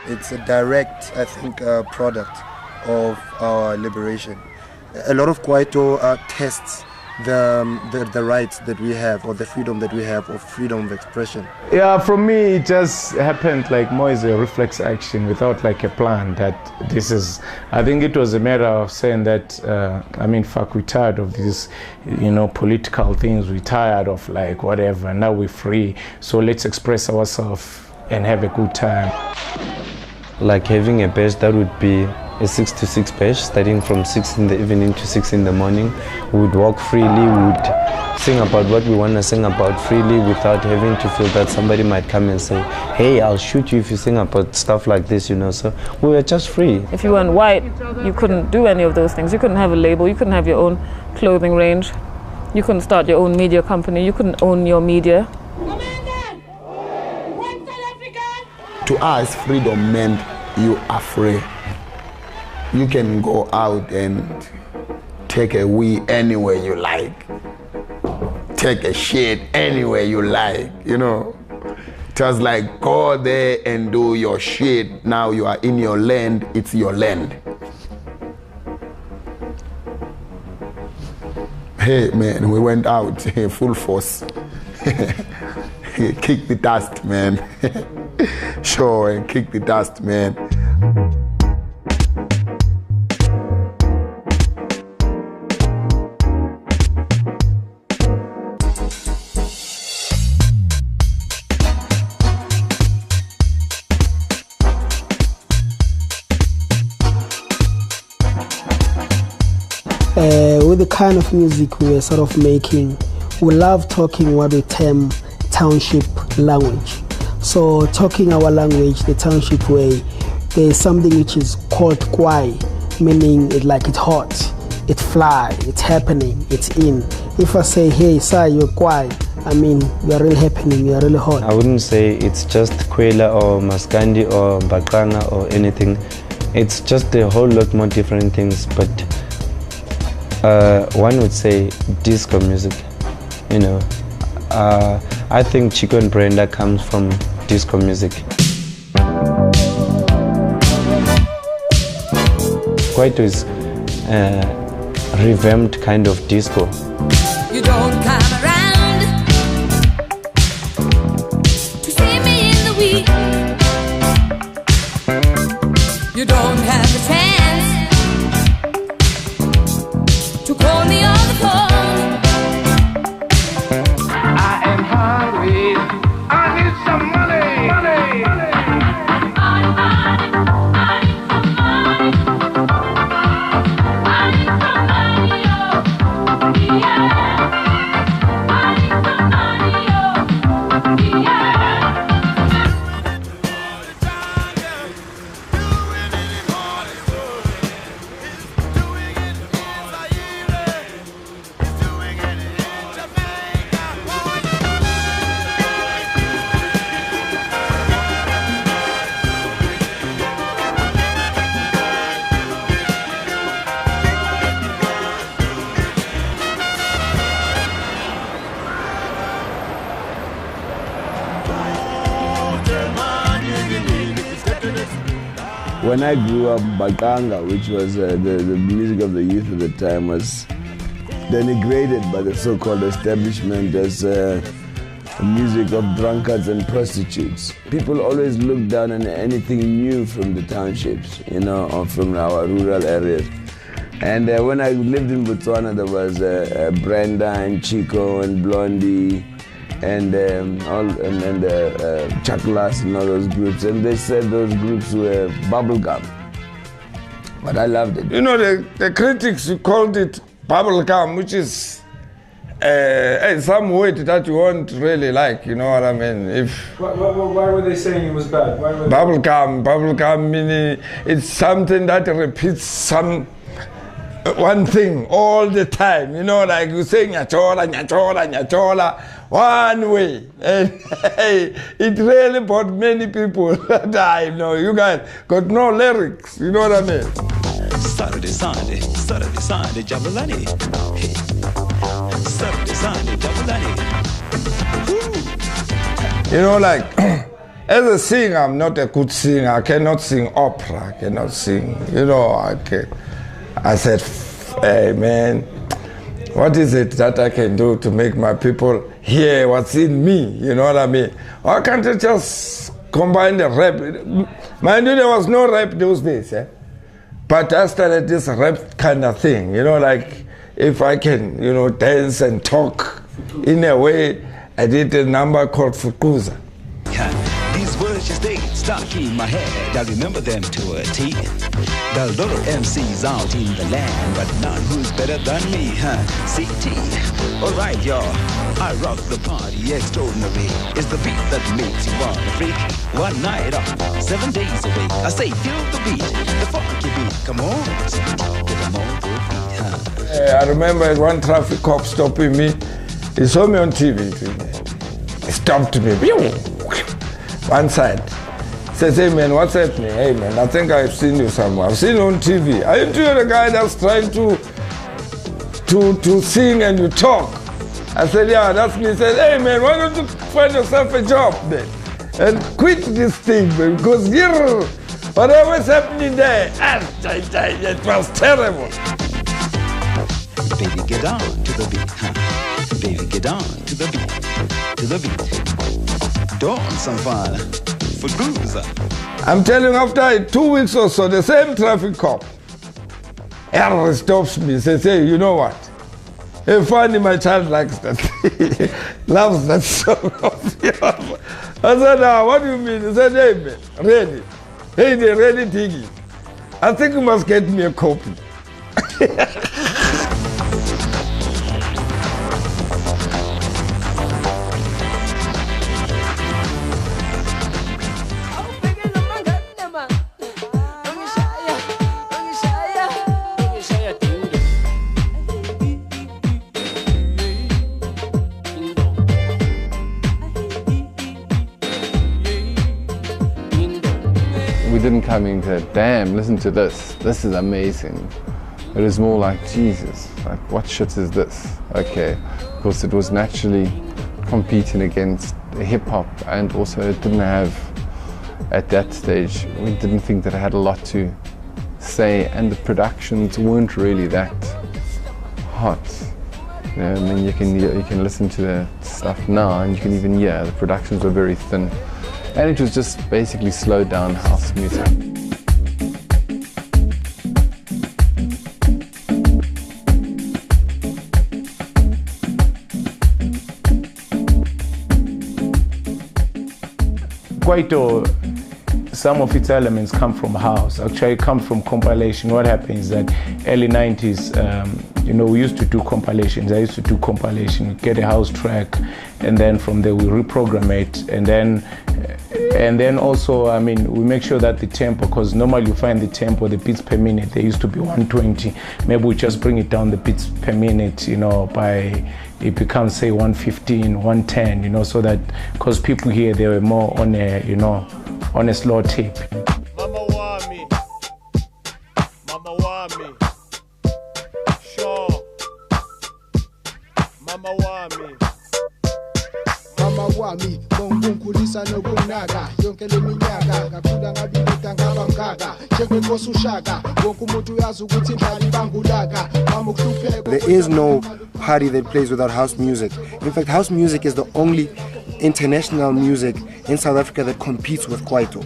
It's a direct, I think, product of our liberation. A lot of Kwaito tests the rights that we have, or the freedom that we have, of freedom of expression. Yeah, for me it just happened like more as a reflex action without like a plan that this is, I think it was a matter of saying that, I mean, fuck, we're tired of these, you know, political things, we're tired of like whatever, now we're free, so let's express ourselves and have a good time. Like having a bash that would be a 6 to 6 bash, starting from 6 in the evening to 6 in the morning. We would walk freely, we would sing about what we want to sing about freely without having to feel that somebody might come and say, hey, I'll shoot you if you sing about stuff like this, you know. So we were just free. If you weren't white, you couldn't do any of those things. You couldn't have a label, you couldn't have your own clothing range, you couldn't start your own media company, you couldn't own your media. To us, freedom meant you are free. You can go out and take a wee anywhere you like, take a shit anywhere you like, you know. Just like go there and do your shit. Now you are in your land, it's your land. Hey man, we went out full force. Kick the dust, man. Sure, and kick the dust, man. With the kind of music we were sort of making, we love talking what we term township language. So talking our language, the township way, there's something which is called kwai, meaning it like it's hot, it fly, it's happening, it's in. If I say, hey, sir, you're kwai, I mean, you're really happening, you're really hot. I wouldn't say it's just Kwela or Maskandi or Bakanga or anything. It's just a whole lot more different things, but one would say disco music, you know. I think Chico and Brenda comes from disco music. Kwaito is revamped kind of disco. You don't come around to see me in the week. You don't have the chance to call me on the phone. I am hungry. I need some money. Money. When I grew up, Bakanga, which was the music of the youth at the time, was denigrated by the so-called establishment as music of drunkards and prostitutes. People always looked down on anything new from the townships, you know, or from our rural areas. And when I lived in Botswana, there was Brenda and Chico and Blondie and Chaklas and all those groups, and they said those groups were bubblegum, but I loved it. You know, the critics called it bubblegum, which is some word that you won't really like, you know what I mean? Why were they saying it was bad? Bubblegum meaning it's something that repeats one thing all the time, you know, like you say nyachola, nyachola, nyachola, one way. And it really brought many people that I know. You guys got no lyrics, you know what I mean? Saturday, Sunday, Jabulani. Hey. Saturday, Sunday, Jabulani. You know, like, as a singer, I'm not a good singer. I cannot sing opera. I cannot sing, I said, hey man, what is it that I can do to make my people hear what's in me? You know what I mean? Why can't I just combine the rap? Mind you, there was no rap those days, but I started this rap kind of thing, like if I can, dance and talk in a way. I did a number called Fukuza. These words just stay stuck in my head. I remember them to a T. There are a lot of MCs out in the land, but none who's better than me, CT. Alright, y'all, I rock the party extraordinary. It's the beat that makes you want to freak. One night off, 7 days a week. I say, feel the beat, the funky beat. Come on, get them on the beat, I remember one traffic cop stopping me. He saw me on TV. He stopped me. One side. Says, hey man, what's happening? Hey man, I think I've seen you somewhere. I've seen you on TV. Are you the guy that's trying to sing and you talk? I said, yeah, that's me. He said, hey man, why don't you find yourself a job then? And quit this thing, man, because whatever's happening there, it was terrible. Baby, get on to the beat, Baby, get on to the beat, Dance on fire, for grooves. I'm telling you, after 2 weeks or so, the same traffic cop stops me and says, hey, you know what? Hey, finally my child likes that. Loves that song of yours. I said, what do you mean? He said, hey man, ready. Hey, they're ready digging. I think you must get me a copy. We didn't come into damn, listen to this. This is amazing. It was more like, Jesus, like what shit is this? Okay, because it was naturally competing against hip hop, and also it didn't have, at that stage, we didn't think that it had a lot to say, and the productions weren't really that hot. I mean, you can listen to the stuff now and you can even hear the productions were very thin. And it was just basically slowed down house music. Kwaito, some of its elements come from house. Actually, it comes from compilation. What happens is that early 90s, we used to do compilations. I used to do compilation, get a house track, and then from there we reprogram it, and then also, I mean, we make sure that the tempo, because normally you find the tempo, the beats per minute, they used to be 120. Maybe we just bring it down the beats per minute, by, it becomes say 115, 110, so that, because people here, they were more on a, on a slow tape. Mama want me. Mama want me. Sure. Mama want me. Mama wami bongunkulisa nokunaga yonke leminyaka ngakula ngabibita ngabamgaga njengwenkosi ushaka wonke umuntu uyazi ukuthi imali bangulaka mama ukuhlupheka. There is no party that plays without house music. In fact, house music is the only international music in South Africa that competes with Kwaito.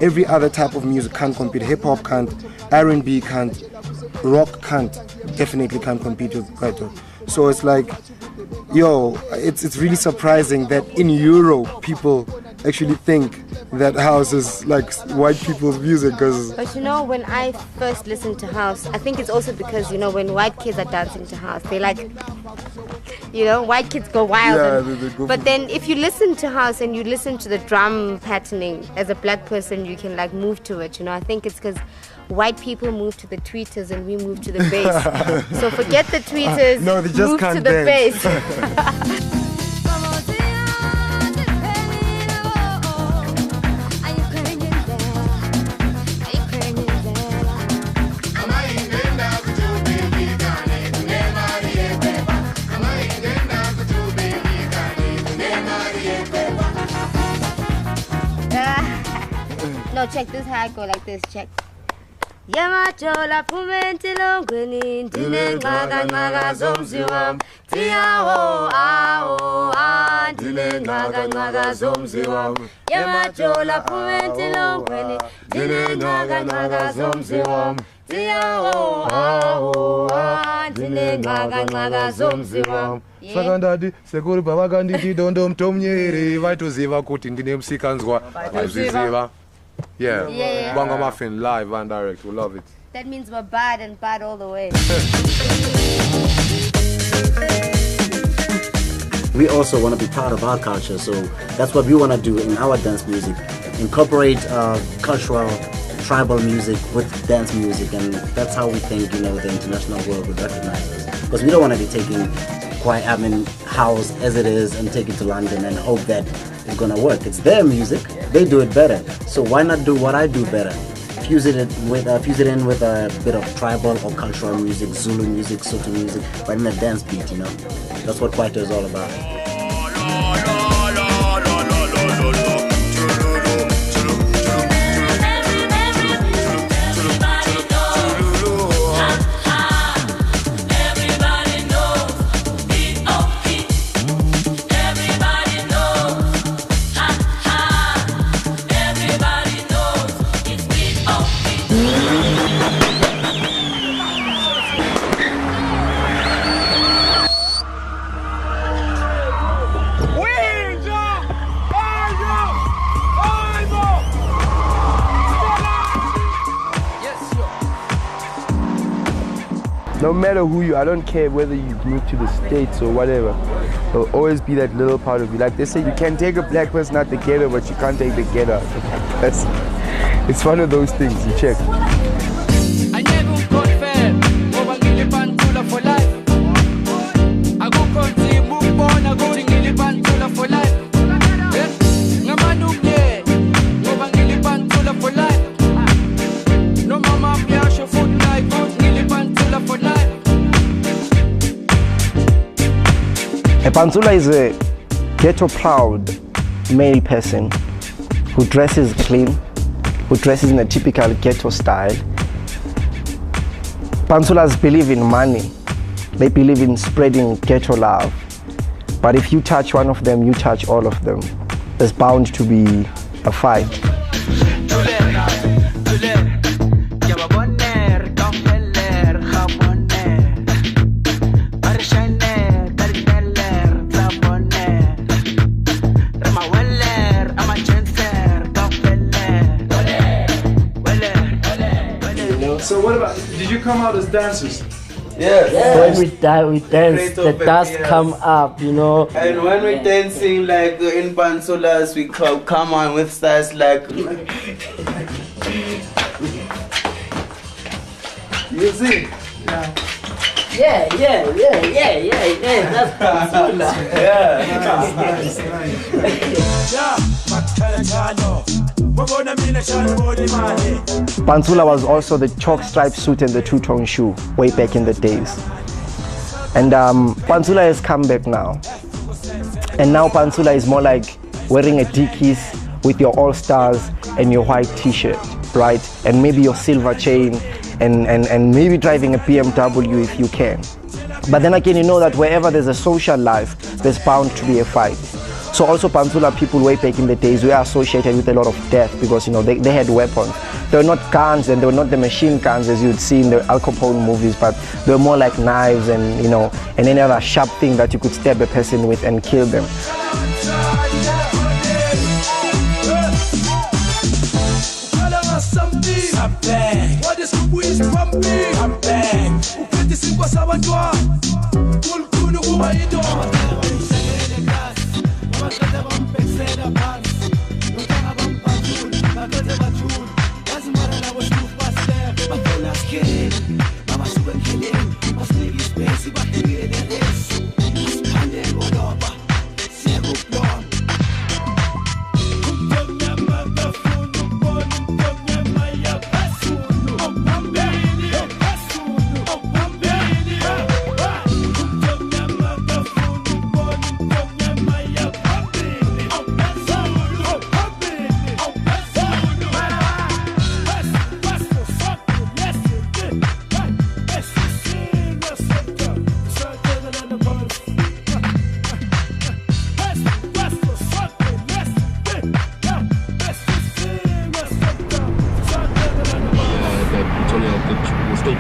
Every other type of music can't compete. Hip hop can't, R&B can't, rock can't, definitely can't compete with Kwaito. So it's like, it's really surprising that in Europe people actually think that house is like white people's music. But when I first listened to house, I think it's also because when white kids are dancing to house, they like, white kids go wild. Yeah, they go. But then if you listen to house and you listen to the drum patterning, as a black person you can like move to it. I think it's because white people move to the tweeters and we move to the bass. So forget the tweeters, no, they just move can't to the dance. bass. No, check this how I go like this. Check. Yamajola pumenti longweni ndine ngaga zomziwam tiawo awo ndine ngaga zomziwam Yamajola pumenti longweni ndine ngaga zomziwam tiawo awo ndine ngaga zomziwam Sakandadi sekuri pavakanditi dondo mtomnyeri vaitoziva kuti ndine musikanzwa vaziziva. Yeah. Bongo Muffin live and direct. We love it. That means we're bad and bad all the way. We also want to be part of our culture, so that's what we want to do in our dance music. Incorporate cultural, tribal music with dance music, and that's how we think, the international world would recognize us. Because we don't want to be taking house as it is and take it to London and hope that it's gonna work. It's their music, they do it better. So why not do what I do better? Fuse it in with a bit of tribal or cultural music, Zulu music, Soto music, but in a dance beat, That's what Kwaito is all about. No matter who you are, I don't care whether you move to the States or whatever. There'll always be that little part of you. Like they say, you can take a black person out the ghetto, but you can't take the ghetto out. It's one of those things, you check. A Pantsula is a ghetto-proud male person who dresses clean, who dresses in a typical ghetto style. Pantsulas believe in money. They believe in spreading ghetto love. But if you touch one of them, you touch all of them. There's bound to be a fight. So what about, did you come out as dancers? When we dance, the dust come up, And when we're dancing, like in Pantsulas, we come on with styles like... You see? Yeah, that's Pantsula. Pantsula was also the chalk stripe suit and the two-tone shoe way back in the days. And Pantsula has come back now. And now Pantsula is more like wearing a Dickies with your all-stars and your white t-shirt, right? And maybe your silver chain and maybe driving a BMW if you can. But then again, that wherever there's a social life, there's bound to be a fight. So also Pantsula people way back in the days were associated with a lot of death because they had weapons. They were not guns and they were not the machine guns as you'd see in the Al Capone movies, but they were more like knives and and any other sharp thing that you could stab a person with and kill them.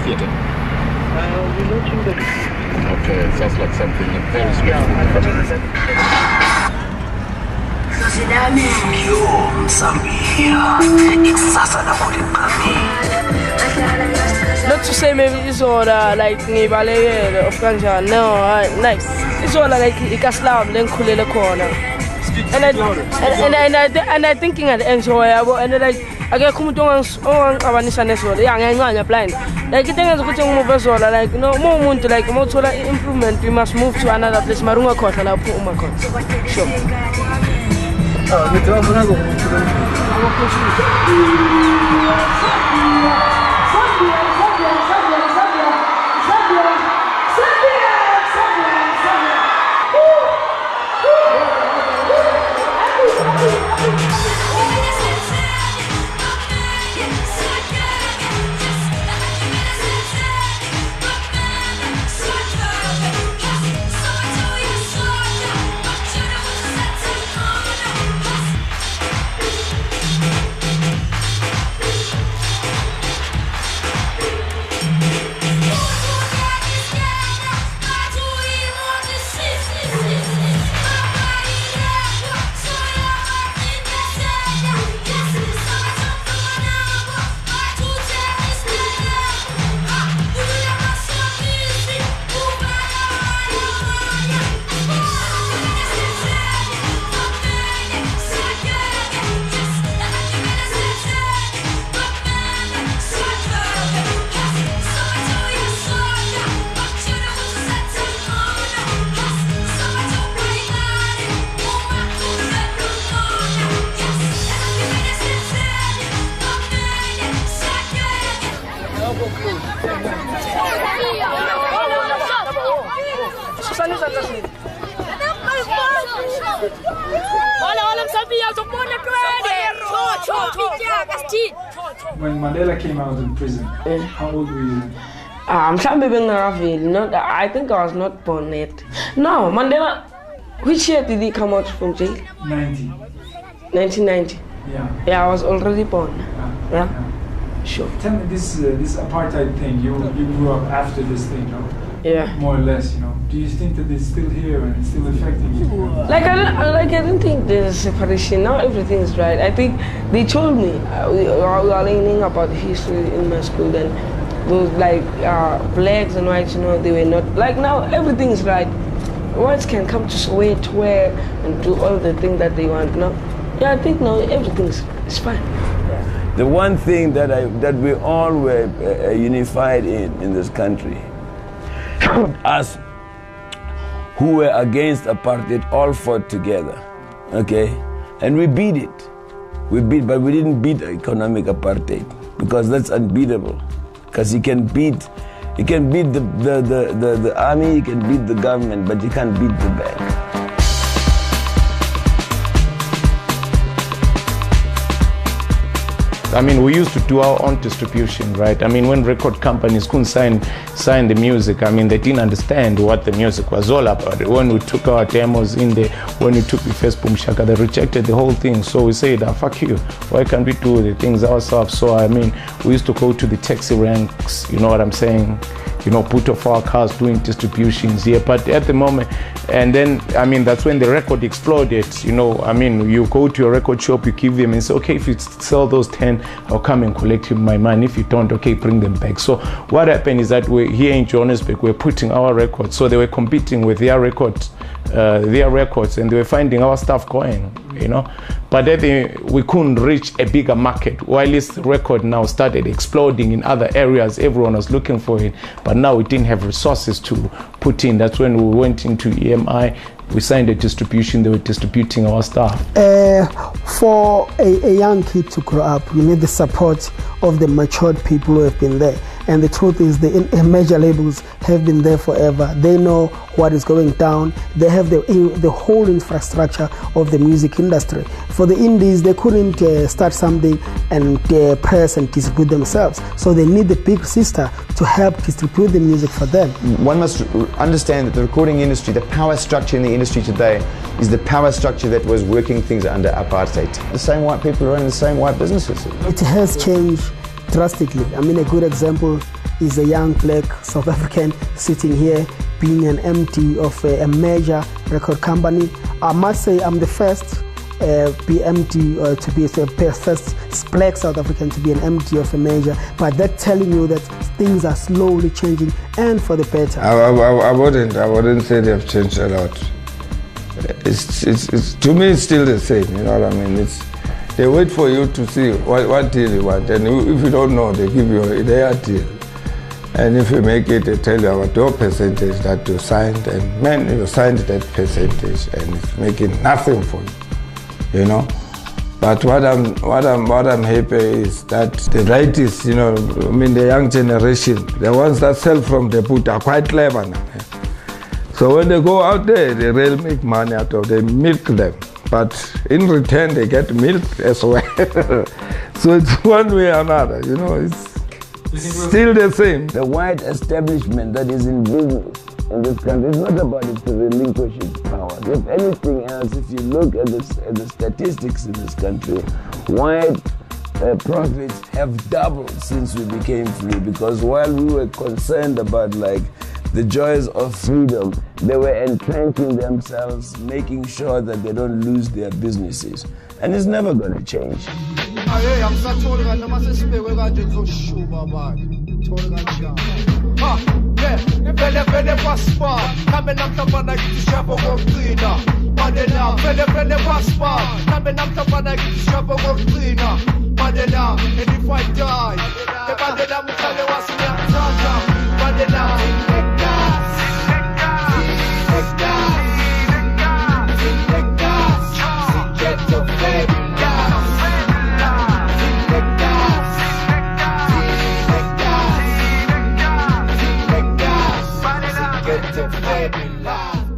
theatre? We're launching the... Okay, it sounds like something very special. Not to say maybe it's all like ngibalekele of kanjani. No, like it's all like ikaslam lenkhulele khona. And I thinking at the end so and like akekho umuntu ongiqabanisa nesolo. Yeah, ngiyancanya blind. Like it things ukuthi ngimuve sola like no more umuntu like mawuthola improvement you must move to another place marunga khona lapho uma khona. Sure. When Mandela came out of prison, how old were you? I'm sure maybe not. I think I was not born yet. No, Mandela. Which year did he come out from jail? 1990. Yeah. Yeah, I was already born. Yeah. Sure. Tell me this apartheid thing. You grew up after this thing, no? Yeah. More or less, you know. Do you think that it's still here and it's still affecting you? Like I don't think there's separation. Now everything is right. I think they told me we are learning about history in my school. Then those like blacks and whites, you know, they were not like now everything is right. Whites can come to Soweto and do all the things that they want. No, yeah, I think now everything is fine. The one thing that we all were unified in this country, us who were against apartheid all fought together, okay? And we beat it. But we didn't beat economic apartheid because that's unbeatable. Because you can beat the army, you can beat the government, but you can't beat the bank. I mean, we used to do our own distribution, right? I mean, when record companies couldn't sign the music, I mean, they didn't understand what the music was all about. When we took our demos in there, when we took the first Boom Shaka, they rejected the whole thing. So we said, fuck you, why can't we do the things ourselves? So, I mean, we used to go to the taxi ranks, you know what I'm saying? You know, put off our cars doing distributions here. But at the moment, and then, I mean, that's when the record exploded. You know, I mean, you go to a record shop, you give them and say, okay, if you sell those 10, I'll come and collect my money. If you don't, okay, bring them back. So what happened is that we're here in Johannesburg, we're putting our records. So they were competing with their records, and they were finding our stuff going, you know. But then we couldn't reach a bigger market. While this record now started exploding in other areas, everyone was looking for it. But now we didn't have resources to put in. That's when we went into EMI. We signed a distribution, they were distributing our stuff. For a young kid to grow up, you need the support of the matured people who have been there. And the truth is the major labels have been there forever. They know what is going down. They have the whole infrastructure of the music industry. For the indies, they couldn't start something and press and distribute themselves. So they need the big sister to help distribute the music for them. One must understand that the recording industry, the power structure in the industry today is the power structure that was working things under apartheid. The same white people run the same white businesses. It has changed drastically. I mean, a good example, is a young black South African sitting here being an MD of a major record company. I must say I'm the first BMD to be the first black South African to be an MD of a major, but that's telling you that things are slowly changing and for the better. I wouldn't say they've changed a lot. It's to me it's still the same, you know what I mean? They wait for you to see what deal you want, and if you don't know, they give you their deal. And if you make it, they tell you about your percentage that you signed, and man, you signed that percentage, and it's making nothing for you, you know. But what I'm happy is that the writers, you know, I mean the young generation, the ones that sell from the boot are quite clever now. So when they go out there, they really make money out of them, milk them. But in return, they get milk as well. So it's one way or another, you know, it's still the same. The white establishment that is in business in this country is not about it to relinquish its powers. If anything else, if you look at the statistics in this country, white profits have doubled since we became free, because while we were concerned about like the joys of freedom, they were entrenching themselves, making sure that they don't lose their businesses. And it's never going to change.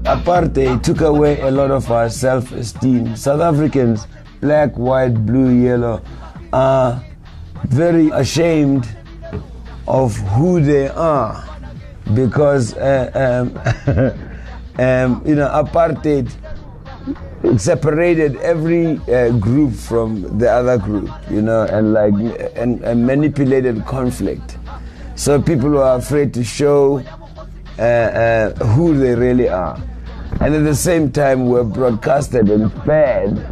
Apartheid took away a lot of our self-esteem. South Africans, black, white, blue, yellow, are very ashamed of who they are, because apartheid separated every group from the other group, you know, and manipulated conflict. So people are afraid to show who they really are. And at the same time, we're broadcasted and fed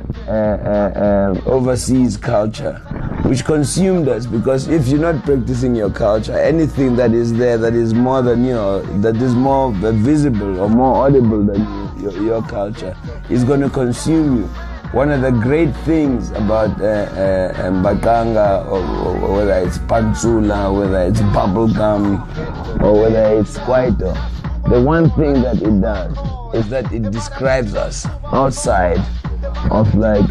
overseas culture, which consumed us, because if you're not practicing your culture, anything that is there that is more than, you know, that is more visible or more audible than your culture is going to consume you. One of the great things about Mbaqanga, or whether it's Pantsula, whether it's bubblegum, or whether it's Kwaito, the one thing that it does is that it describes us outside of like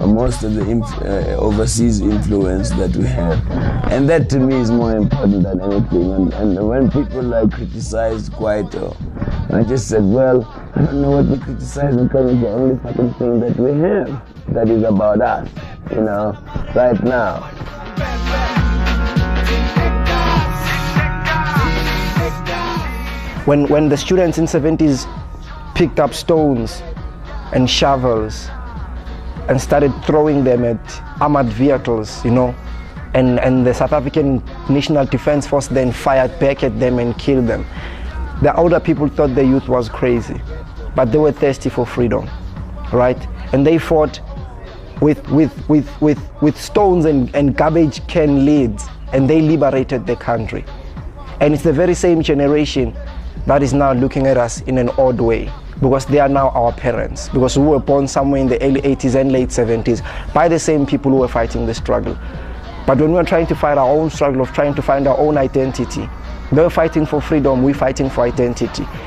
most of the overseas influence that we have, and that to me is more important than anything. And when people like criticize Kwaito, I just said, well, I don't know what we criticize, because it's the only fucking thing that we have that is about us, you know, right now. When the students in 70s picked up stones and shovels and started throwing them at armored vehicles, you know, and the South African National Defence Force then fired back at them and killed them, the older people thought the youth was crazy, but they were thirsty for freedom, right? And they fought with stones and garbage can lids, and they liberated the country. And it's the very same generation that is now looking at us in an odd way, because they are now our parents, because we were born somewhere in the early 80s and late 70s by the same people who were fighting the struggle. But when we were trying to fight our own struggle of trying to find our own identity, they were fighting for freedom, we're fighting for identity. One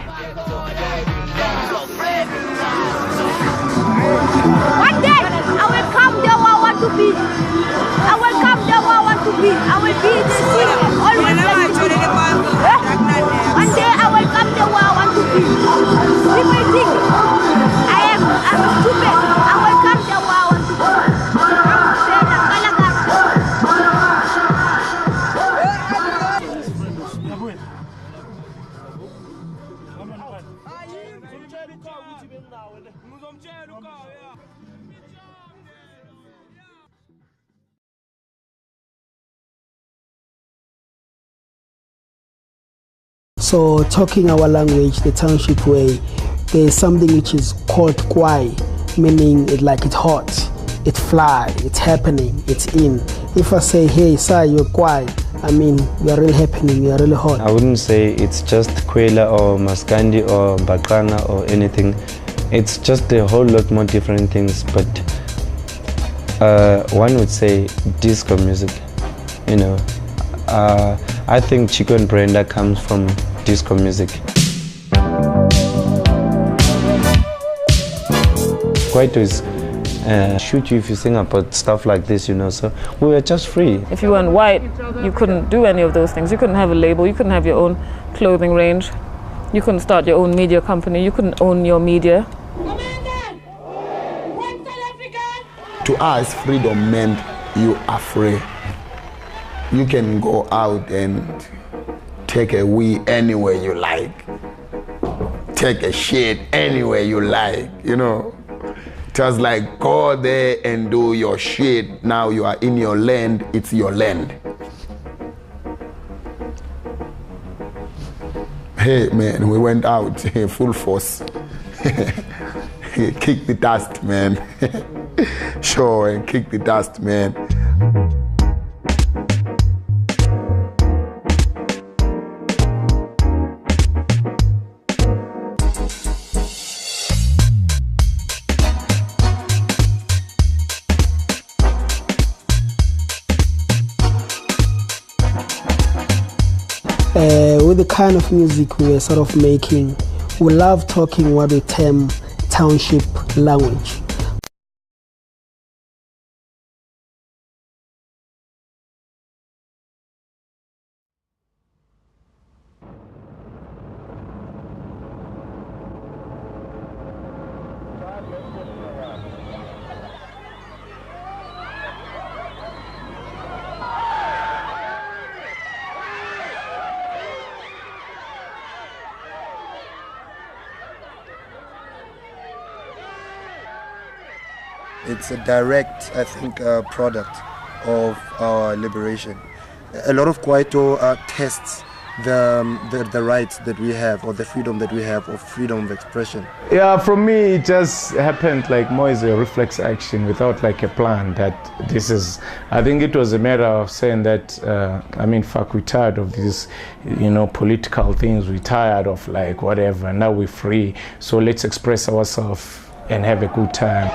day, I will come there where I want to be. I will come there where I want to be. I will be in the city, always. One day I will come there where I want to be. People think I'm stupid. I will come there where I want to be. So talking our language, the township way, there's something which is called kwai, meaning it's hot, it fly, it's happening, it's in. If I say, hey, sir, you're kwai, I mean, you're really happening, you're really hot. I wouldn't say it's just Kwela or Maskandi or Bakana or anything. It's just a whole lot more different things, but one would say disco music, you know. I think Chico and Brenda comes from disco music. Kwaito is shoot you if you sing about stuff like this, you know, so we were just free. If you weren't white, you couldn't do any of those things. You couldn't have a label, you couldn't have your own clothing range, you couldn't start your own media company, you couldn't own your media. To us, freedom meant you are free. You can go out and take a wee anywhere you like. Take a shit anywhere you like, you know. Just like go there and do your shit. Now you are in your land, it's your land. Hey man, we went out full force. Kick the dust, man. Sure, and kick the dust, man. With the kind of music we were sort of making, we love talking what we term township language. It's a direct, I think, product of our liberation. A lot of Kwaito tests the rights that we have, or the freedom that we have, of freedom of expression. Yeah, for me it just happened like more as a reflex action without like a plan that this is, I think it was a matter of saying that, I mean, fuck, we're tired of these, you know, political things, we're tired of like whatever, now we're free, so let's express ourselves and have a good time.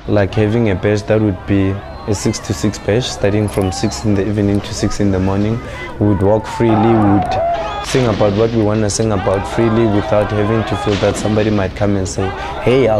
Like having a bash that would be a 6 to 6 bash, starting from 6 in the evening to 6 in the morning. We would walk freely, we would sing about what we want to sing about freely without having to feel that somebody might come and say, hey, I'll